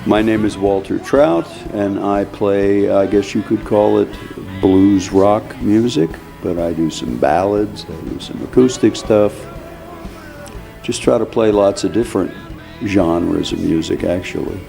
My name is Walter Trout, and I play, I guess you could call it blues rock music, but I do some ballads, I do some acoustic stuff. Just try to play lots of different genres of music, actually.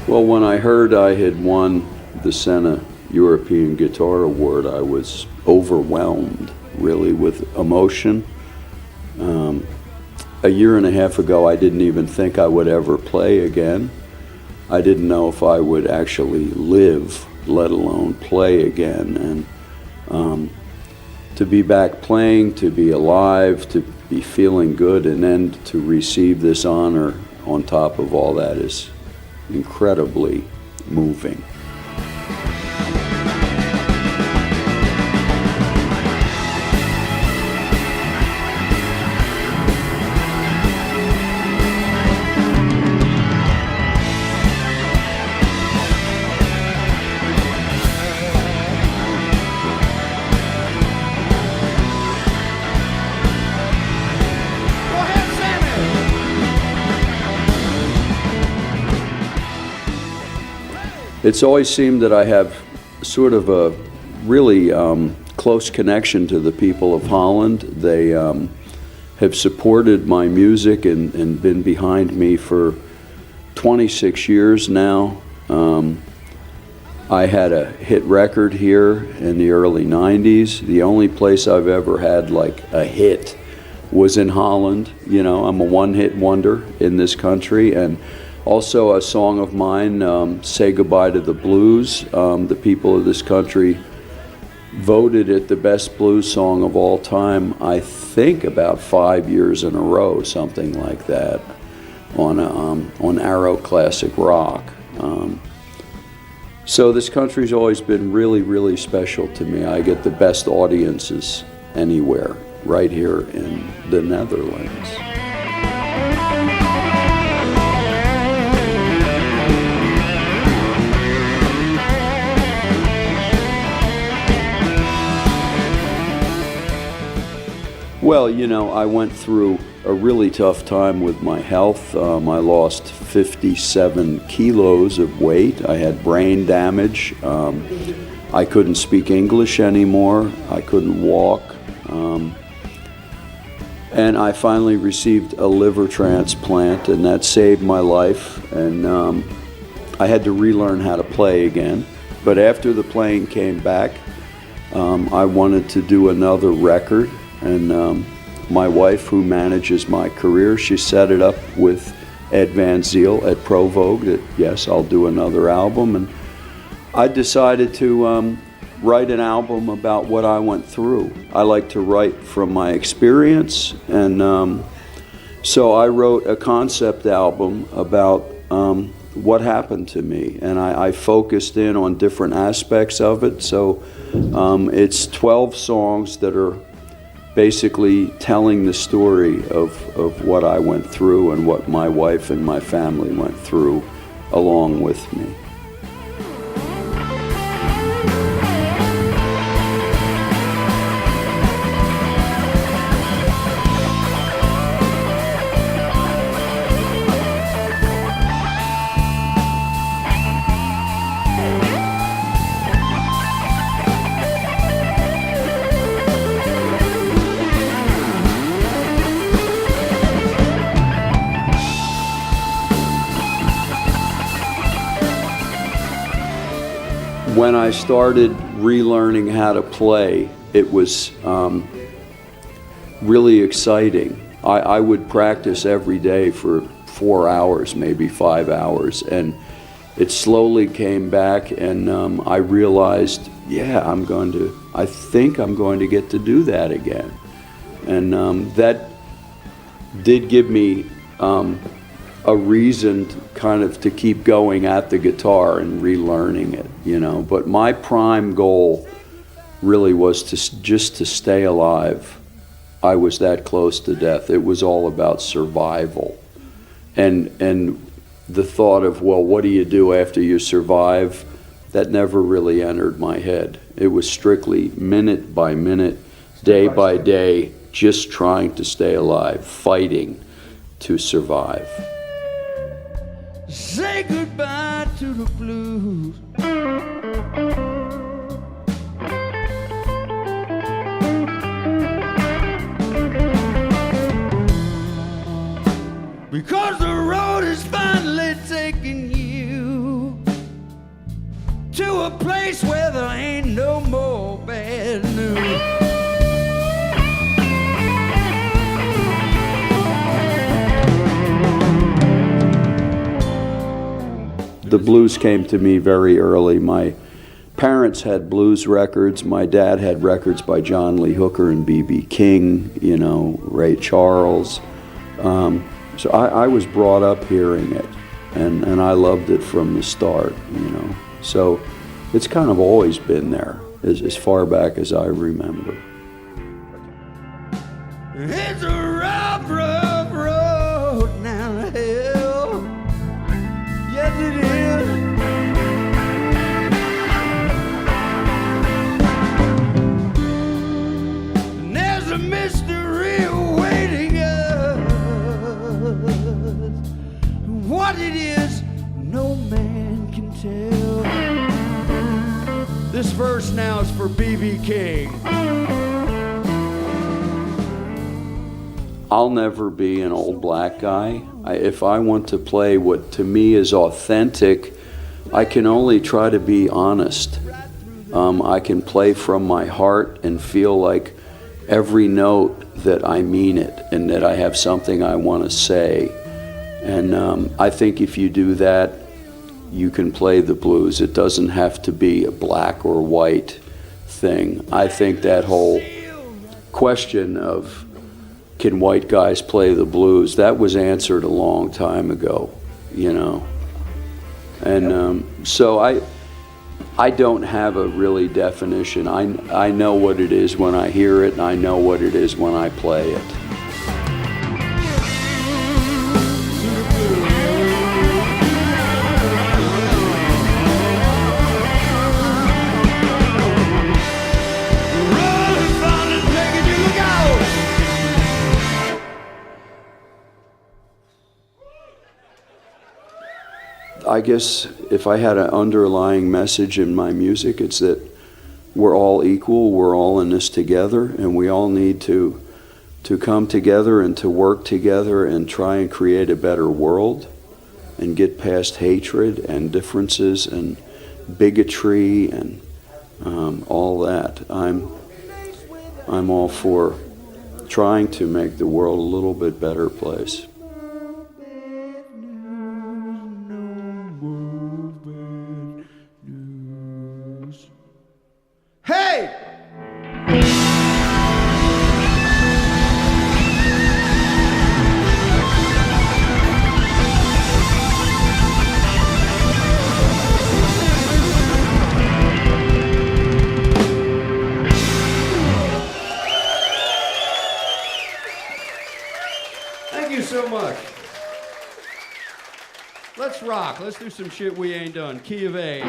Well, when I heard I had won the Senna European Guitar Award, I was overwhelmed, really, with emotion. A year and a half ago, I didn't even think I would ever play again. I didn't know if I would actually live, let alone play again. And to be back playing, to be alive, to be feeling good, and then to receive this honor on top of all that is incredibly moving. It's always seemed that I have sort of a really close connection to the people of Holland. They have supported my music and been behind me for 26 years now. I had a hit record here in the early 90s. The only place I've ever had like a hit was in Holland. You know, I'm a one-hit wonder in this country. And also a song of mine, Say Goodbye to the Blues. The people of this country voted it the best blues song of all time, I think about 5 years in a row, something like that, on Arrow Classic Rock. So this country's always been really, really special to me. I get the best audiences anywhere, right here in the Netherlands. Well, you know, I went through a really tough time with my health. I lost 57 kilos of weight. I had brain damage. I couldn't speak English anymore. I couldn't walk. And I finally received a liver transplant, and that saved my life. And I had to relearn how to play again. But after the playing came back, I wanted to do another record. And my wife, who manages my career, she set it up with Ed Van Ziel at Pro Vogue that, yes, I'll do another album. And I decided to write an album about what I went through. I like to write from my experience, and so I wrote a concept album about what happened to me, and I focused in on different aspects of it. So it's 12 songs that are basically telling the story of what I went through and what my wife and my family went through along with me. When I started relearning how to play, it was really exciting. I would practice every day for 4 hours, maybe 5 hours, and it slowly came back, and I realized, yeah, I think I'm going to get to do that again. And that did give me a reason to keep going at the guitar and relearning it, you know. But my prime goal really was just to stay alive I was that close to death. It was all about survival. And the thought of, well, what do you do after you survive? That never really entered my head. It was strictly minute by minute, day by day, just trying to stay alive, fighting to survive. Say goodbye to the blues. Because the road is finally taking you to a place where there ain't no more bad news. The blues came to me very early. My parents had blues records. My dad had records by John Lee Hooker and B.B. King, you know, Ray Charles. So I was brought up hearing it, and I loved it from the start, you know. So it's kind of always been there, as far back as I remember. It's a rough, rough road down the hill. Yes, it is. And there's a mystery awaiting us. What it is, no man can tell. This verse now is for B.B. King. I'll never be an old black guy. If I want to play what to me is authentic, I can only try to be honest. I can play from my heart and feel like every note that I mean it and that I have something I want to say. And I think if you do that, you can play the blues. It doesn't have to be a black or white thing. I think that whole question of can white guys play the blues, that was answered a long time ago, you know. And so I don't have a really definition. I know what it is when I hear it, and I know what it is when I play it. I guess if I had an underlying message in my music, it's that we're all equal, we're all in this together, and we all need to come together and to work together and try and create a better world and get past hatred and differences and bigotry and all that. I'm all for trying to make the world a little bit better place. Hey! Thank you so much. Let's rock. Let's do some shit we ain't done. Key of A.